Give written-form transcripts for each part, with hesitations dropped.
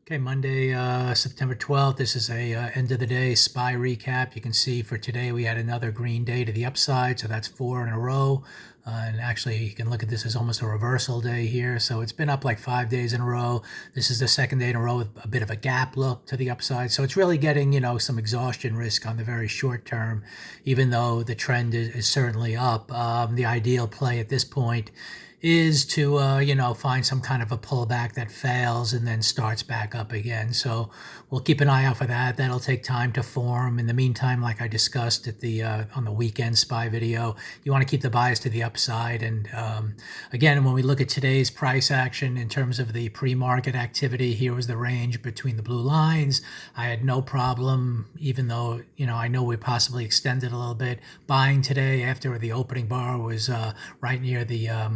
Okay, Monday, September 12th. This is a end of the day SPY recap. You can see for today we had another green day to the upside, so that's 4 in a row. And actually, you can look at this as almost a reversal day here. So it's been up like 5 days in a row. This is the second day in a row with a bit of a gap look to the upside. So it's really getting, some exhaustion risk on the very short term, even though the trend is certainly up. The ideal play at this point is to find some kind of a pullback that fails and then starts back up again. So we'll keep an eye out for that. That'll take time to form. In the meantime, like I discussed at the on the weekend SPY video, you want to keep the bias to the upside. And again, when we look at today's price action in terms of the pre-market activity, here was the range between the blue lines. I had no problem, even though I know we possibly extended a little bit, buying today after the opening bar was right near the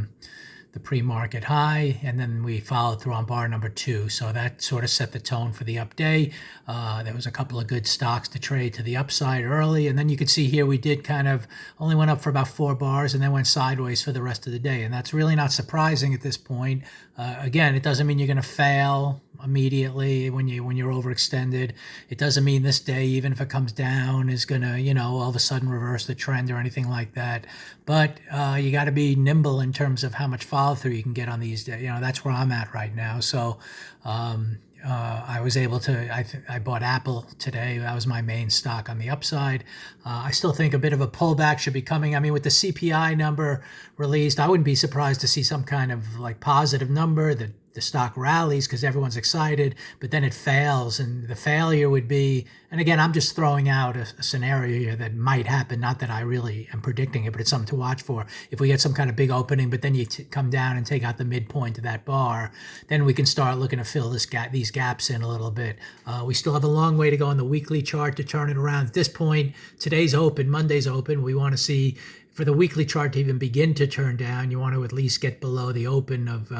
pre-market high, and then we followed through on bar number 2. So that sort of set the tone for the up day. There was a couple of good stocks to trade to the upside early, and then you can see here we did kind of only went up for about 4 bars and then went sideways for the rest of the day, and that's really not surprising at this point. Again, it doesn't mean you're going to fail immediately when you're overextended. It doesn't mean this day, even if it comes down, is going to all of a sudden reverse the trend or anything like that. But you got to be nimble in terms of how much follow through you can get on these days. That's where I'm at right now. So I was able to, I bought Apple today. That was my main stock on the upside. I still think a bit of a pullback should be coming. I mean, with the CPI number released, I wouldn't be surprised to see some kind of like positive number that the stock rallies because everyone's excited, but then it fails. And the failure would be, and again, I'm just throwing out a scenario here that might happen, not that I really am predicting it, but it's something to watch for. If we get some kind of big opening, but then you come down and take out the midpoint of that bar, then we can start looking to fill these gaps in a little bit. We still have a long way to go on the weekly chart to turn it around. At this point, today's open, Monday's open. We want to see, for the weekly chart to even begin to turn down, you want to at least get below the open of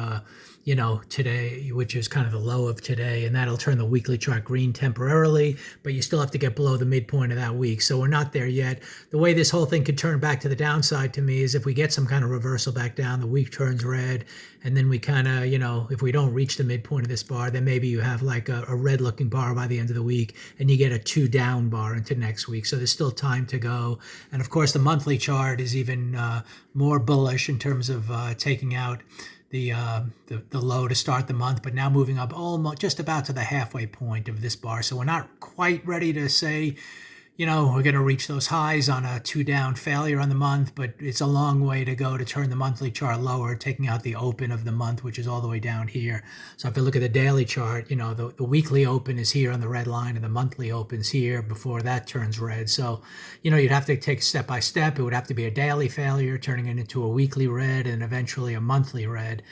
today, which is kind of the low of today, and that'll turn the weekly chart green temporarily, but you still have to get below the midpoint of that week. So we're not there yet. The way this whole thing could turn back to the downside to me is if we get some kind of reversal back down, the week turns red, and then we kind of, if we don't reach the midpoint of this bar, then maybe you have like a red looking bar by the end of the week, and you get a 2 down bar into next week. So there's still time to go. And of course, the monthly chart is even more bullish in terms of taking out the low to start the month, but now moving up almost just about to the halfway point of this bar. So we're not quite ready to say, we're going to reach those highs on a 2 down failure on the month, but it's a long way to go to turn the monthly chart lower, taking out the open of the month, which is all the way down here. So if you look at the daily chart, the weekly open is here on the red line and the monthly open's here before that turns red. So, you'd have to take step by step. It would have to be a daily failure, turning it into a weekly red and eventually a monthly red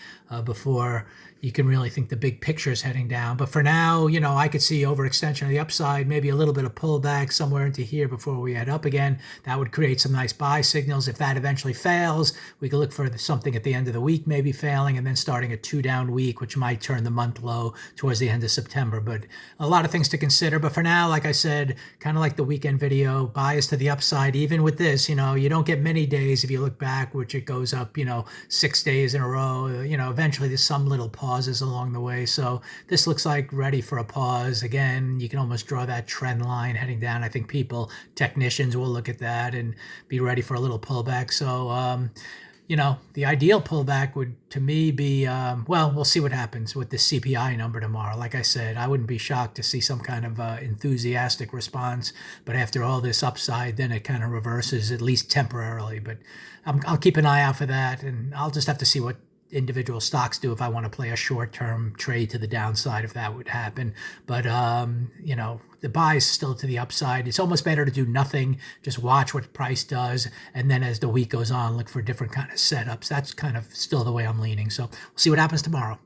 before you can really think the big picture is heading down. But for now, I could see overextension of the upside, maybe a little bit of pullback somewhere into here before we head up again. That would create some nice buy signals. If that eventually fails, we could look for something at the end of the week maybe failing and then starting a 2 down week, which might turn the month low towards the end of September. But a lot of things to consider. But for now, like I said, kind of like the weekend video, bias to the upside. Even with this, you don't get many days if you look back, which it goes up, 6 days in a row. Eventually there's some little pauses along the way. So this looks like ready for a pause. Again, you can almost draw that trend line heading down. I think technicians will look at that and be ready for a little pullback. So, the ideal pullback would, to me, be, we'll see what happens with the CPI number tomorrow. Like I said, I wouldn't be shocked to see some kind of enthusiastic response, but after all this upside, then it kind of reverses, at least temporarily. But I'll keep an eye out for that, and I'll just have to see what individual stocks do if I want to play a short-term trade to the downside, if that would happen. But, the buy is still to the upside. It's almost better to do nothing, just watch what price does, and then as the week goes on, look for different kind of setups. That's kind of still the way I'm leaning. So we'll see what happens tomorrow.